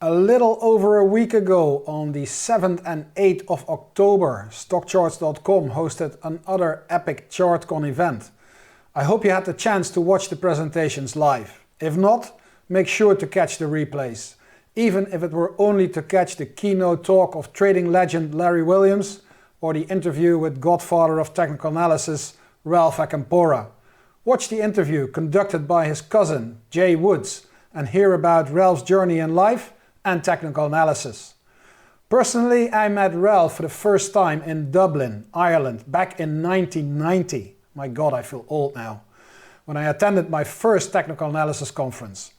A little over a week ago, on the 7th and 8th of October, StockCharts.com hosted another epic ChartCon event. I hope you had the chance to watch the presentations live. If not, make sure to catch the replays, even if it were only to catch the keynote talk of trading legend Larry Williams or the interview with godfather of technical analysis, Ralph Acampora. Watch the interview conducted by his cousin, Jay Woods, and hear about Ralph's journey in life and technical analysis. Personally, I met Ralph for the first time in Dublin, Ireland, back in 1990. My God, I feel old now. When I attended my first technical analysis conference.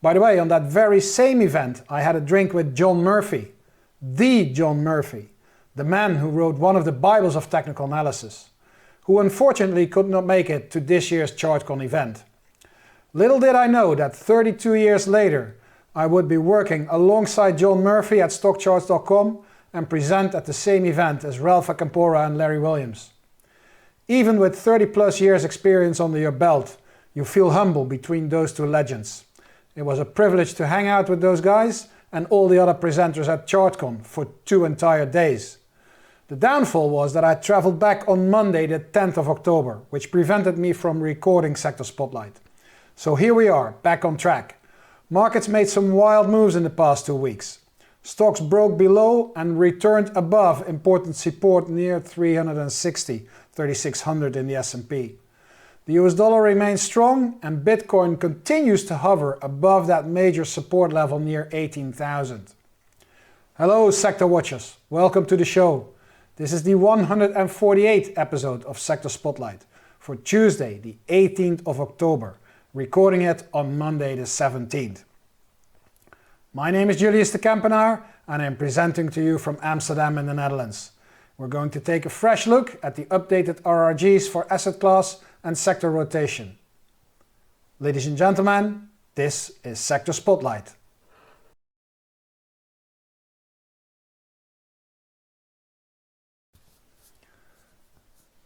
By the way, on that very same event, I had a drink with John Murphy, the John Murphy, the man who wrote one of the Bibles of technical analysis, who unfortunately could not make it to this year's ChartCon event. Little did I know that 32 years later, I would be working alongside John Murphy at StockCharts.com and present at the same event as Ralph Acampora and Larry Williams. Even with 30 plus years experience under your belt, you feel humble between those two legends. It was a privilege to hang out with those guys and all the other presenters at ChartCon for 2 entire days. The downfall was that I traveled back on Monday the 10th of October, which prevented me from recording Sector Spotlight. So here we are, back on track. Markets made some wild moves in the past 2 weeks. Stocks broke below and returned above important support near 360, 3600 in the S&P. The US dollar remains strong and Bitcoin continues to hover above that major support level near 18,000. Hello Sector Watchers, welcome to the show. This is the 148th episode of Sector Spotlight for Tuesday the 18th of October. Recording it on Monday the 17th. My name is Julius Kempenaer and I'm presenting to you from Amsterdam in the Netherlands. We're going to take a fresh look at the updated RRGs for asset class and sector rotation. Ladies and gentlemen, this is Sector Spotlight.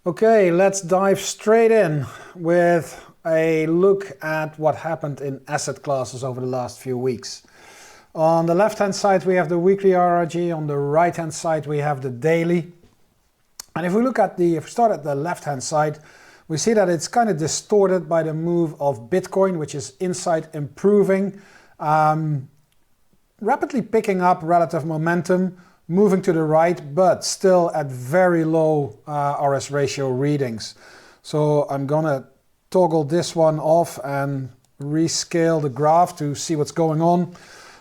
Okay, let's dive straight in with a look at what happened in asset classes over the last few weeks. On the left hand side we have the weekly RRG, on the right hand side we have the daily. And if we start at the left hand side, we see that it's kind of distorted by the move of Bitcoin, which is inside improving, rapidly picking up relative momentum, moving to the right, but still at very low RS ratio readings. So I'm gonna toggle this one off and rescale the graph to see what's going on.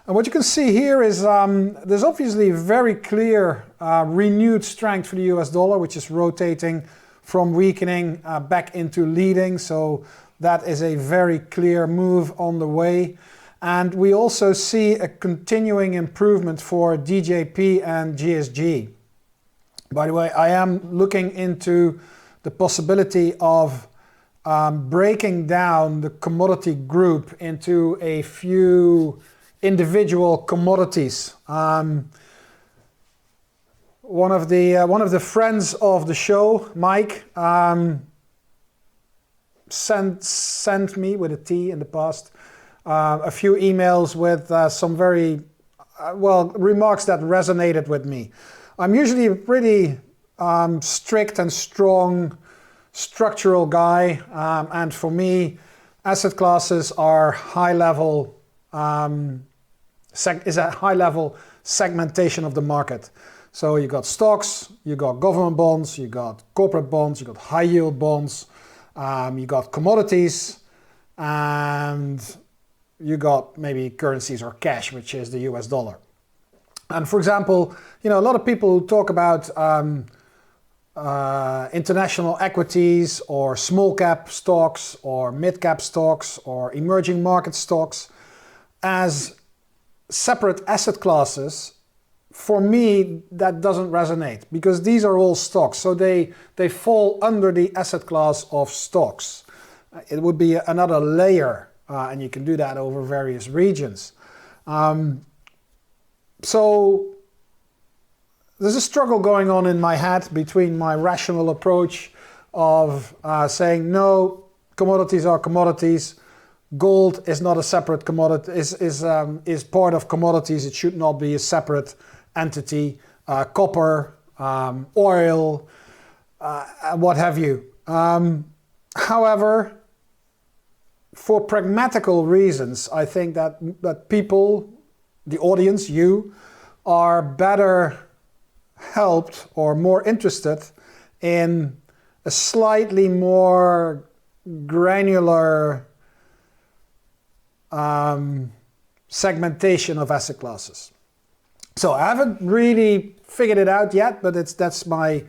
And what you can see here is there's obviously very clear renewed strength for the US dollar, which is rotating from weakening back into leading. So that is a very clear move on the way. And we also see a continuing improvement for DJP and GSG. By the way, I am looking into the possibility of breaking down the commodity group into a few individual commodities. One of the friends of the show, Mike, sent me with a T in the past a few emails with some very remarks that resonated with me. I'm usually a pretty strict and strong structural guy, and for me, asset classes are high-level segmentation of the market. So you got stocks, you got government bonds, you got corporate bonds, you got high-yield bonds, you got commodities, and you got maybe currencies or cash, which is the US dollar. And for example, a lot of people talk about international equities or small cap stocks or mid cap stocks or emerging market stocks as separate asset classes. For me, that doesn't resonate because these are all stocks, so they fall under the asset class of stocks. it would be another layer, and you can do that over various regions. So there's a struggle going on in my head between my rational approach of saying no, commodities are commodities. Gold is not a separate commodity, is part of commodities. It should not be a separate entity. Copper, oil, what have you. However, for pragmatical reasons, I think that people, the audience, you, are better helped or more interested in a slightly more granular segmentation of asset classes. So I haven't really figured it out yet, but that's my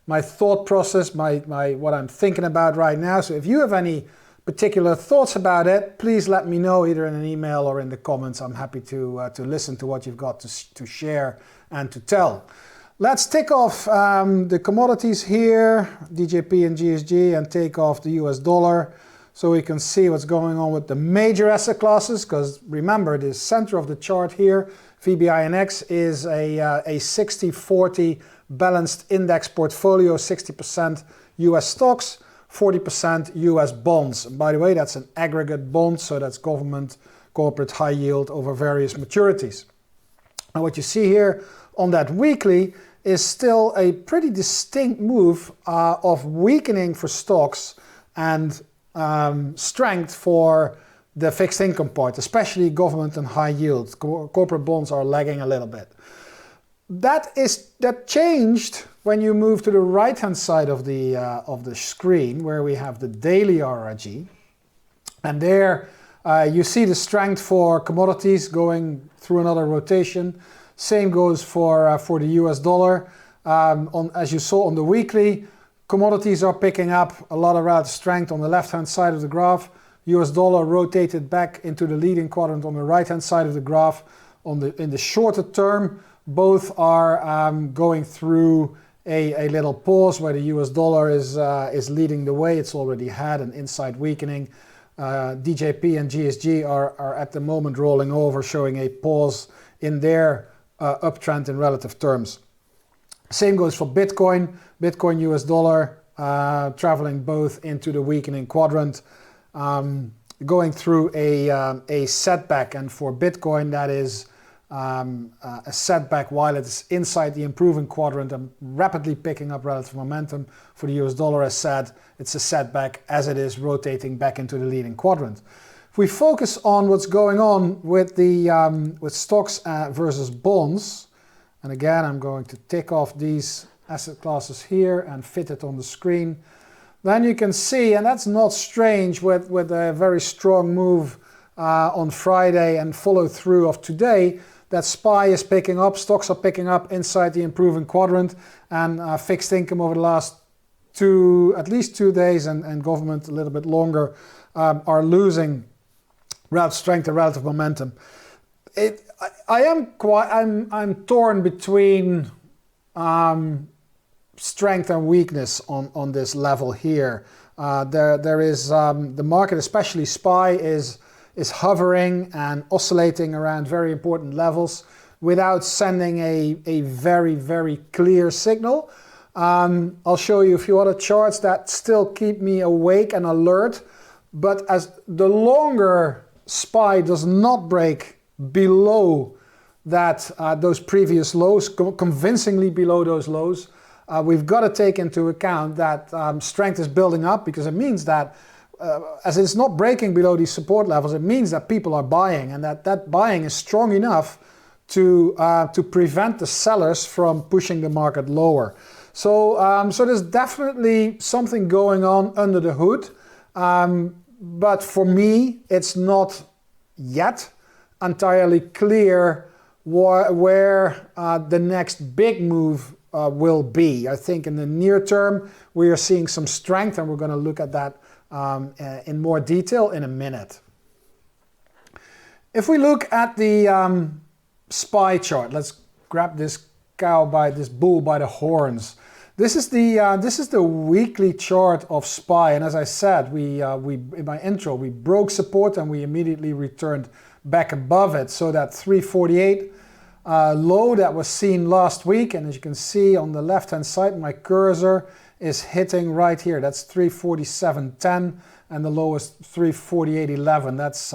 thought process, my what I'm thinking about right now. So if you have any particular thoughts about it, please let me know either in an email or in the comments. I'm happy to listen to what you've got to share and to tell. Let's take off the commodities here, DJP and GSG, and take off the US dollar so we can see what's going on with the major asset classes, because remember, the center of the chart here, VBINX, is a 60-40 balanced index portfolio, 60% US stocks, 40% US bonds. And by the way, that's an aggregate bond, so that's government, corporate, high yield over various maturities. And what you see here on that weekly is still a pretty distinct move of weakening for stocks and strength for the fixed income part, especially government and high yield. Corporate bonds are lagging a little bit. That changed when you move to the right-hand side of the screen, where we have the daily RRG, and there you see the strength for commodities going through another rotation. Same goes for the US dollar. As you saw on the weekly, commodities are picking up a lot of relative strength on the left-hand side of the graph. US dollar rotated back into the leading quadrant on the right-hand side of the graph. In the shorter term, both are going through a little pause where the US dollar is leading the way. It's already had an inside weakening. DJP and GSG are at the moment rolling over, showing a pause in their uptrend in relative terms. Same goes for Bitcoin. Bitcoin, US dollar, traveling both into the weakening quadrant, going through a setback. And for Bitcoin, that is a setback while it's inside the improving quadrant and rapidly picking up relative momentum. For the US dollar, as said, it's a setback as it is rotating back into the leading quadrant. If we focus on what's going on with with stocks versus bonds, and again, I'm going to tick off these asset classes here and fit it on the screen, then you can see, and that's not strange with a very strong move on Friday and follow through of today, that SPY is picking up, stocks are picking up inside the improving quadrant, and fixed income over the last at least 2 days, and government a little bit longer, are losing relative strength and relative momentum. I'm torn between strength and weakness on this level here. There is the market, especially SPY, is hovering and oscillating around very important levels without sending a very, very clear signal. I'll show you a few other charts that still keep me awake and alert, but as the longer SPY does not break below those previous lows, convincingly below those lows, we've got to take into account that strength is building up, because it means that as it's not breaking below these support levels, it means that people are buying, and that buying is strong enough to prevent the sellers from pushing the market lower. So there's definitely something going on under the hood, but for me, it's not yet entirely clear where the next big move will be. I think in the near term, we are seeing some strength, and we're going to look at that in more detail in a minute. If we look at the SPY chart, let's grab this bull by the horns. This is the weekly chart of SPY, and as I said, we in my intro we broke support and we immediately returned back above it. So that 348 low that was seen last week, and as you can see on the left hand side, my cursor is hitting right here. That's 347.10, and the low is 348.11. That's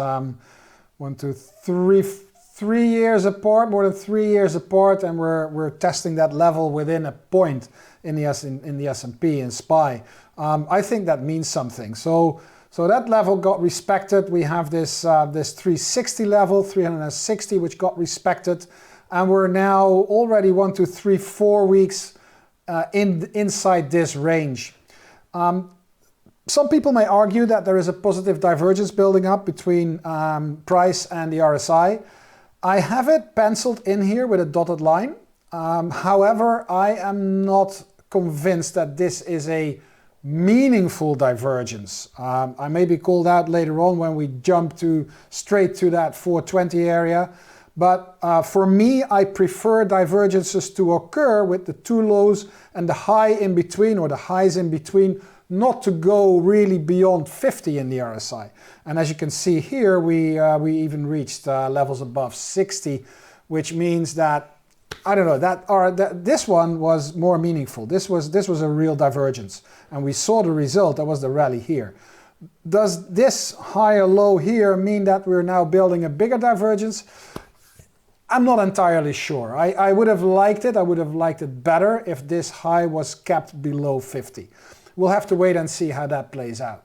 3 years apart, more than 3 years apart, and we're testing that level within a point in the S&P in SPY. I think that means something. So that level got respected. We have this 360 level, 360, which got respected, and we're now already 1, 2, 3, 4 weeks inside this range. Some people may argue that there is a positive divergence building up between price and the RSI. I have it penciled in here with a dotted line. However, I am not convinced that this is a meaningful divergence. I may be called out later on when we jump straight to that 420 area. But for me, I prefer divergences to occur with the two lows and the high in between, or the highs in between, not to go really beyond 50 in the RSI. And as you can see here, we even reached levels above 60, which means that, I don't know, that this one was more meaningful. This was a real divergence, and we saw the result. That was the rally here. Does this higher low here mean that we're now building a bigger divergence? I'm not entirely sure. I would have liked it. I would have liked it better if this high was kept below 50. We'll have to wait and see how that plays out.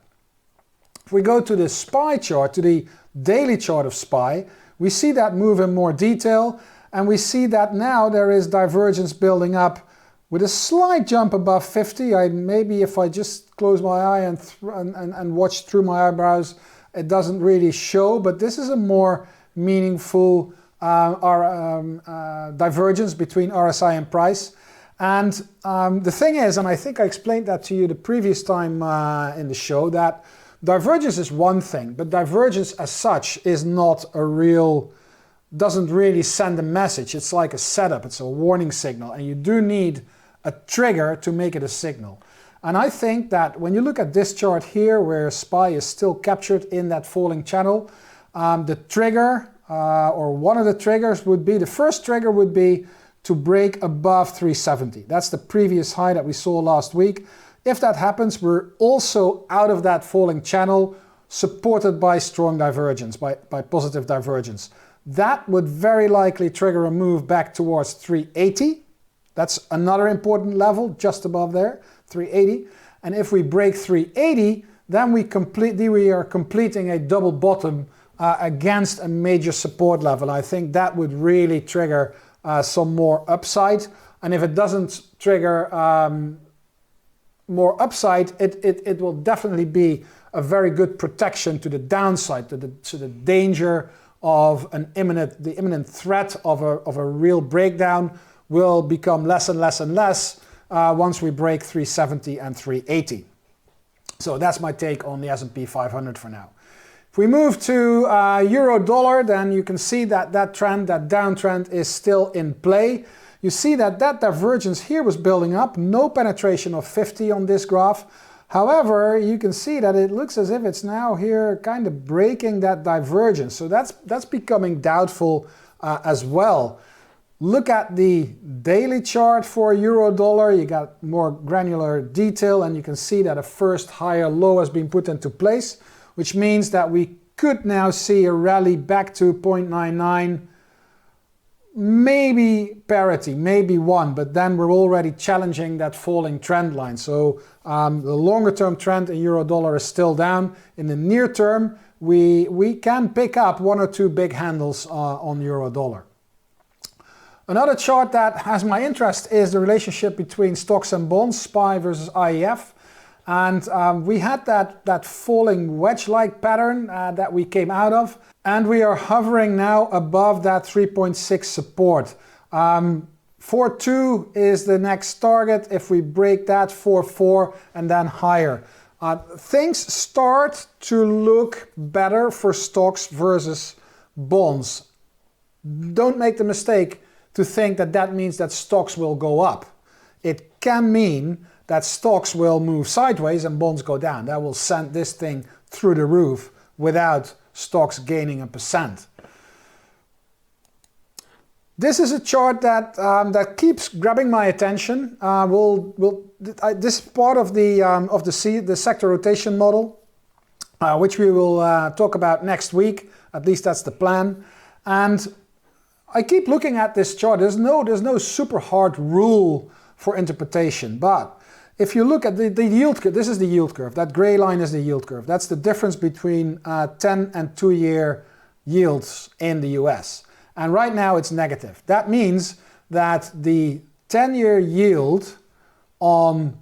If we go to the SPY chart, to the daily chart of SPY, we see that move in more detail, and we see that now there is divergence building up with a slight jump above 50. Maybe if I just close my eye and watch through my eyebrows, it doesn't really show, but this is a more meaningful divergence between RSI and price. And the thing is, and I think I explained that to you the previous time in the show, that divergence is one thing, but divergence as such is not a real, doesn't really send a message. It's like a setup, it's a warning signal, and you do need a trigger to make it a signal. And I think that when you look at this chart here, where SPY is still captured in that falling channel, the trigger, or one of the triggers would be, the first trigger would be to break above 370. That's the previous high that we saw last week. If that happens, we're also out of that falling channel, supported by strong divergence, by positive divergence. That would very likely trigger a move back towards 380. That's another important level, just above there, 380. And if we break 380, then we are completing a double bottom against a major support level. I think that would really trigger some more upside, and if it doesn't trigger more upside, it will definitely be a very good protection to the downside, to the danger of the imminent threat of a real breakdown will become less and less and less once we break 370 and 380. So that's my take on the S&P 500 for now. If we move to euro dollar, then you can see that downtrend is still in play. You see that divergence here was building up, no penetration of 50 on this graph. However, you can see that it looks as if it's now here kind of breaking that divergence. So that's becoming doubtful as well. Look at the daily chart for euro dollar. You got more granular detail, and you can see that a first higher low has been put into place, which means that we could now see a rally back to 0.99, maybe parity, maybe 1, but then we're already challenging that falling trend line. So the longer term trend in euro dollar is still down. In the near term, we can pick up 1 or 2 big handles on euro dollar. Another chart that has my interest is the relationship between stocks and bonds, SPY versus IEF. And we had that falling wedge-like pattern that we came out of, and we are hovering now above that 3.6 support. 4.2 is the next target. If we break that, 4.4 and then higher. Things start to look better for stocks versus bonds. Don't make the mistake to think that that means that stocks will go up. It can mean that stocks will move sideways and bonds go down. That will send this thing through the roof without stocks gaining a percent. This is a chart that that keeps grabbing my attention. This is part of the sector rotation model, which we will talk about next week. At least that's the plan. And I keep looking at this chart. There's no super hard rule for interpretation, but if you look at the yield curve, this is the yield curve. That gray line is the yield curve. That's the difference between 10 and 2-year yields in the US. And right now it's negative. That means that the 10-year yield on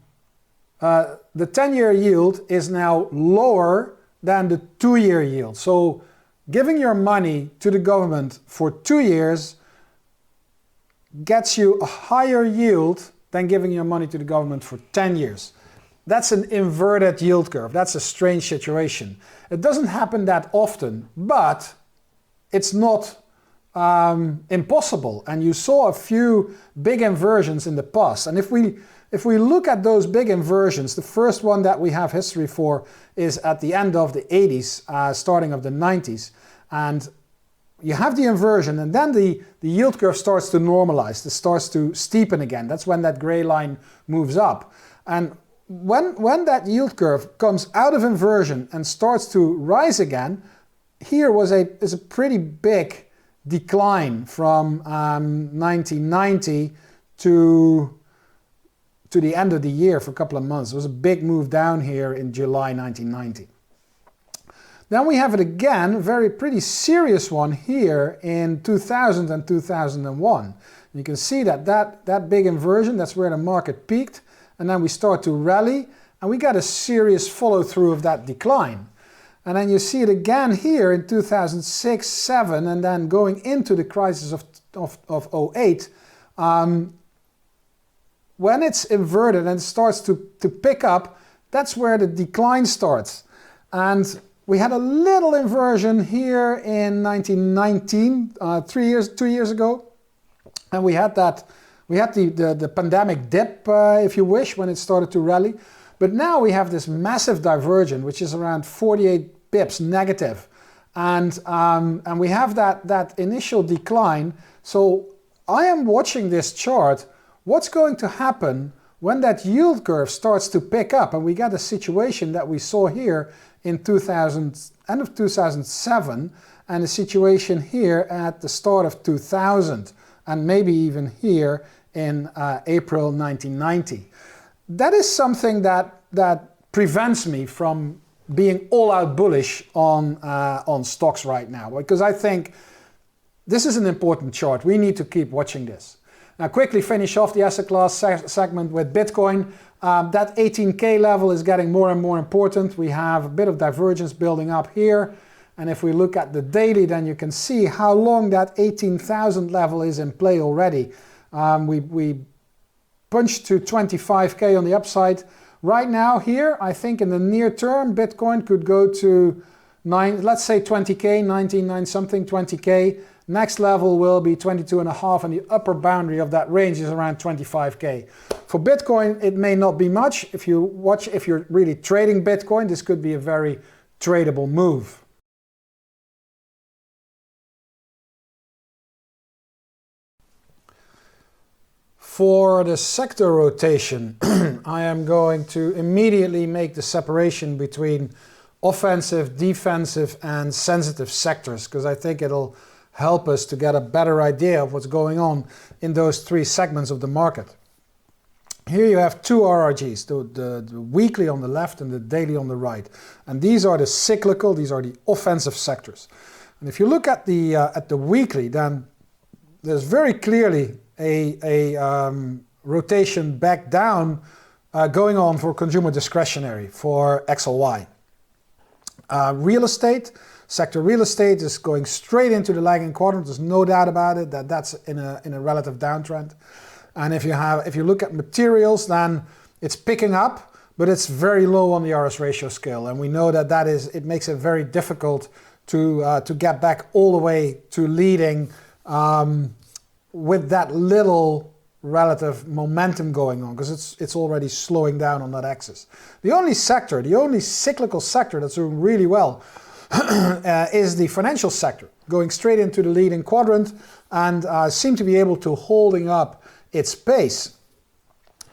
the 10-year yield is now lower than the 2-year yield. So giving your money to the government for 2 years gets you a higher yield than giving your money to the government for 10 years. That's an inverted yield curve. That's a strange situation. It doesn't happen that often, but it's not impossible. And you saw a few big inversions in the past. And if we look at those big inversions, the first one that we have history for is at the end of the 80s, starting of the 90s. And you have the inversion, and then the yield curve starts to normalize. It starts to steepen again. That's when that gray line moves up. And when that yield curve comes out of inversion and starts to rise again, here is a pretty big decline from 1990 to the end of the year for a couple of months. It was a big move down here in July 1990. Then we have it again, a pretty serious one here in 2000 and 2001. You can see that big inversion, that's where the market peaked, and then we start to rally, and we got a serious follow through of that decline. And then you see it again here in 2006, 7, and then going into the crisis of 08. When it's inverted and it starts to pick up, that's where the decline starts. And we had a little inversion here in 1919, 2 years ago, and we had the pandemic dip, if you wish, when it started to rally. But now we have this massive divergence, which is around 48 pips negative, and we have that initial decline. So I am watching this chart. What's going to happen when that yield curve starts to pick up, and we get a situation that we saw here in end of 2007, and a situation here at the start of 2000, and maybe even here in April 1990. That is something that prevents me from being all-out bullish on stocks right now, because I think this is an important chart. We need to keep watching this. Now, quickly finish off the asset class segment with Bitcoin. That 18K level is getting more and more important. We have a bit of divergence building up here. And if we look at the daily, then you can see how long that 18,000 level is in play already. We punched to 25K on the upside. Right now here, I think in the near term, Bitcoin could go to let's say 20K, 19.9 something, 20K. Next level will be 22.5, and the upper boundary of that range is around 25K. For Bitcoin, it may not be much. If you're really trading Bitcoin, this could be a very tradable move. For the sector rotation, I am going to immediately make the separation between offensive, defensive, and sensitive sectors, because I think it'll help us to get a better idea of what's going on in those three segments of the market. Here you have two RRGs, the weekly on the left and the daily on the right. And these are the cyclical, these are the offensive sectors. And if you look at the weekly, then there's very clearly a rotation back down going on for consumer discretionary, for XLY. Real estate, sector real estate is going straight into the lagging quadrant. There's no doubt about it that's in a relative downtrend. And if you look at materials, then it's picking up, but it's very low on the RS ratio scale. And we know it makes it very difficult to get back all the way to leading with that little relative momentum going on because it's already slowing down on that axis. The only cyclical sector that's doing really well is the financial sector, going straight into the leading quadrant and seem to be able to holding up its pace.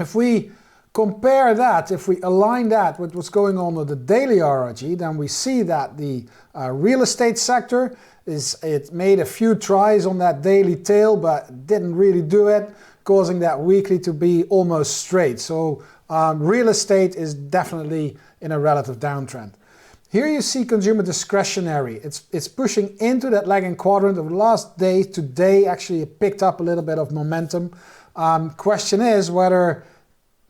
If we compare that, if we align that with what's going on with the daily RRG, then we see that the real estate sector it made a few tries on that daily tail, but didn't really do it, causing that weekly to be almost straight. So real estate is definitely in a relative downtrend. Here you see consumer discretionary. It's pushing into that lagging quadrant over the last day. Today actually it picked up a little bit of momentum. Question is whether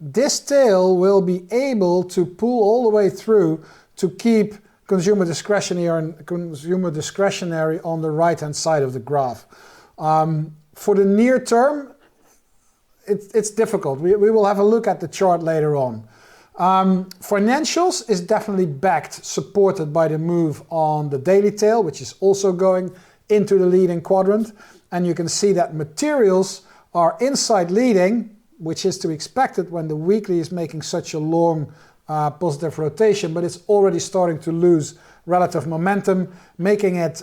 this tail will be able to pull all the way through to keep consumer discretionary on the right hand side of the graph. For the near term, it's difficult. We will have a look at the chart later on. Financials is definitely backed, supported by the move on the daily tail, which is also going into the leading quadrant. And you can see that materials are inside leading, which is to be expected when the weekly is making such a long positive rotation, but it's already starting to lose relative momentum, making it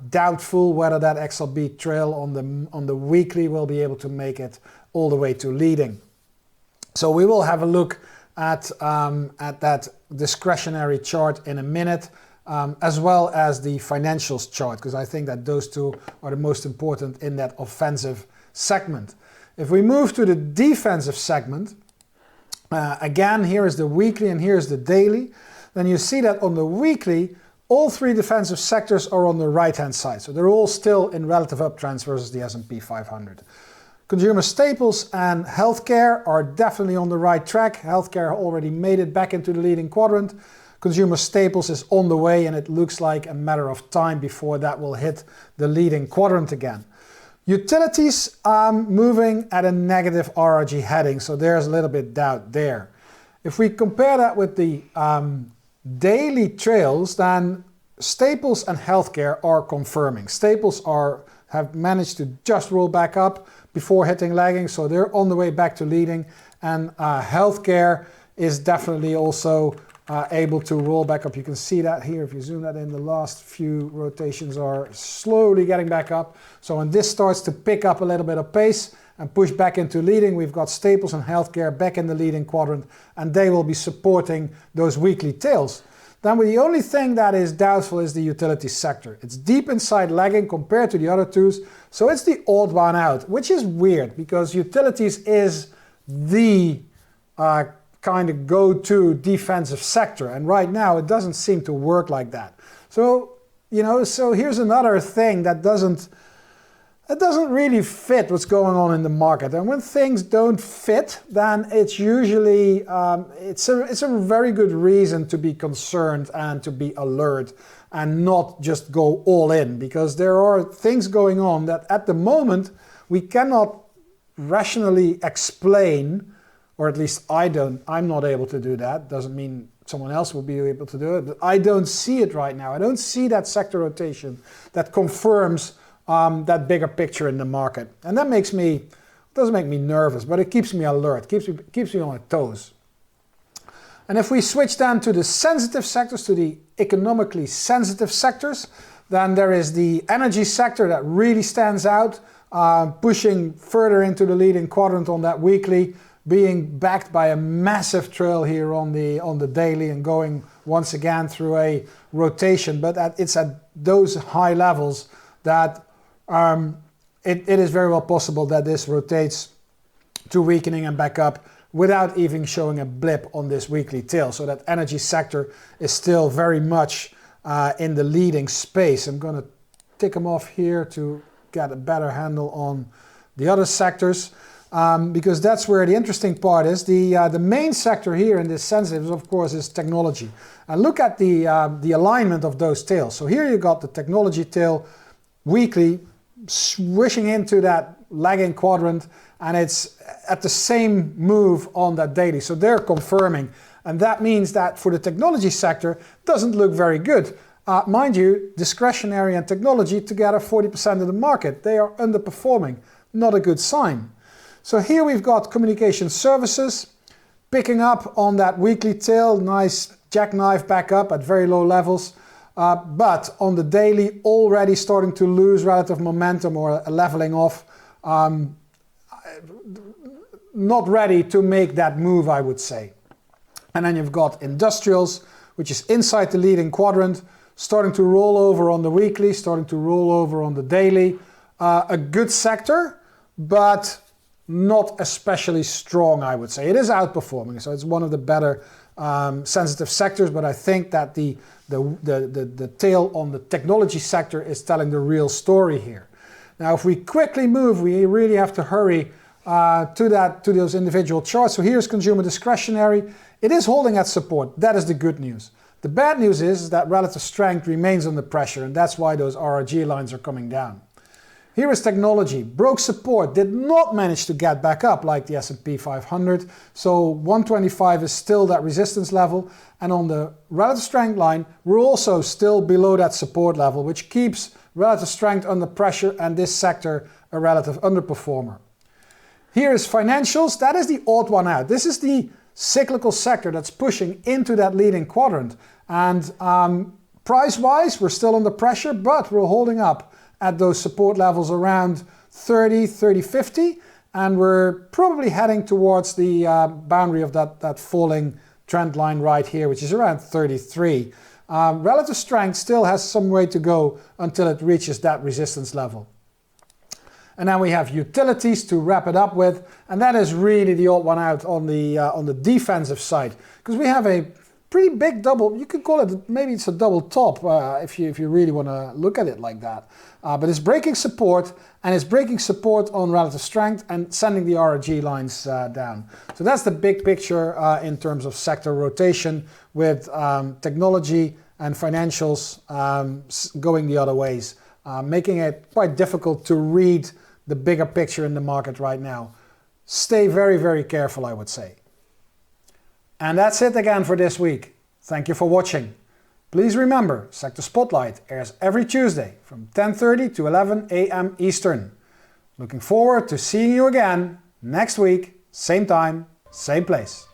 doubtful whether that XLB trail on the weekly will be able to make it all the way to leading. So we will have a look at that discretionary chart in a minute, as well as the financials chart, because I think that those two are the most important in that offensive segment. If we move to the defensive segment, again, here is the weekly and here's the daily. Then you see that on the weekly, all three defensive sectors are on the right-hand side. So they're all still in relative uptrends versus the S&P 500. Consumer staples and healthcare are definitely on the right track. Healthcare already made it back into the leading quadrant. Consumer staples is on the way, and it looks like a matter of time before that will hit the leading quadrant again. Utilities moving at a negative RRG heading, so there's a little bit doubt there. If we compare that with the daily trails, then staples and healthcare are confirming. Staples have managed to just roll back up before hitting lagging, so they're on the way back to leading. And healthcare is definitely also able to roll back up. You can see that here. If you zoom that in, the last few rotations are slowly getting back up. So when this starts to pick up a little bit of pace and push back into leading, we've got staples and healthcare back in the leading quadrant, and they will be supporting those weekly tails. Then the only thing that is doubtful is the utility sector. It's deep inside lagging compared to the other twos, so it's the odd one out, which is weird because utilities is the kind of go-to defensive sector, and right now it doesn't seem to work like that. So, so here's another thing that doesn't really fit what's going on in the market. And when things don't fit, then it's usually it's a very good reason to be concerned and to be alert and not just go all in, because there are things going on that at the moment we cannot rationally explain, or at least I'm not able to do that. Doesn't mean someone else will be able to do it, but I don't see it right now. I don't see that sector rotation that confirms that bigger picture in the market. And that doesn't make me nervous, but it keeps me alert, keeps me on my toes. And if we switch then to the sensitive sectors, to the economically sensitive sectors, then there is the energy sector that really stands out, pushing further into the leading quadrant on that weekly, being backed by a massive trail here on the daily and going once again through a rotation. But it's at those high levels that it is very well possible that this rotates to weakening and back up without even showing a blip on this weekly tail. So that energy sector is still very much in the leading space. I'm going to tick them off here to get a better handle on the other sectors, because that's where the interesting part is. The main sector here in this sensitive, of course, is technology. And look at the alignment of those tails. So here you got the technology tail weekly swishing into that lagging quadrant, and it's at the same move on that daily. So they're confirming, and that means that for the technology sector doesn't look very good. Mind you, discretionary and technology together 40% of the market. They are underperforming, not a good sign. So here we've got communication services picking up on that weekly tail, nice jackknife back up at very low levels, but on the daily already starting to lose relative momentum or leveling off. Not ready to make that move, I would say. And then you've got industrials, which is inside the leading quadrant, starting to roll over on the weekly, starting to roll over on the daily. A good sector, but not especially strong, I would say. It is outperforming, so it's one of the better sensitive sectors, but I think that the tail on the technology sector is telling the real story here. Now, if we quickly move, we really have to hurry to those individual charts. So here's consumer discretionary. It is holding at support. That is the good news. The bad news is that relative strength remains under pressure, and that's why those RRG lines are coming down. Here is technology. Broke support, did not manage to get back up like the S&P 500. So 125 is still that resistance level. And on the relative strength line, we're also still below that support level, which keeps relative strength under pressure and this sector a relative underperformer. Here is financials. That is the odd one out. This is the cyclical sector that's pushing into that leading quadrant. And price-wise, we're still under pressure, but we're holding up at those support levels around 30, 50, and we're probably heading towards the boundary of that falling trend line right here, which is around 33. Relative strength still has some way to go until it reaches that resistance level. And then we have utilities to wrap it up with, and that is really the odd one out on the defensive side, because we have a pretty big double, you could call it, maybe it's a double top if you really want to look at it like that. But it's breaking support, and it's breaking support on relative strength and sending the RRG lines down. So that's the big picture in terms of sector rotation, with technology and financials going the other ways, making it quite difficult to read the bigger picture in the market right now. Stay very, very careful, I would say. And that's it again for this week. Thank you for watching. Please remember, Sector Spotlight airs every Tuesday from 10:30 to 11 a.m. Eastern. Looking forward to seeing you again next week, same time, same place.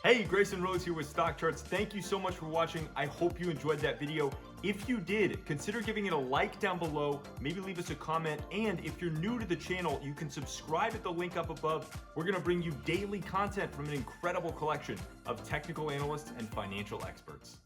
Hey, Grayson Rose here with StockCharts. Thank you so much for watching. I hope you enjoyed that video. If you did, consider giving it a like down below, maybe leave us a comment, and if you're new to the channel, you can subscribe at the link up above. We're gonna bring you daily content from an incredible collection of technical analysts and financial experts.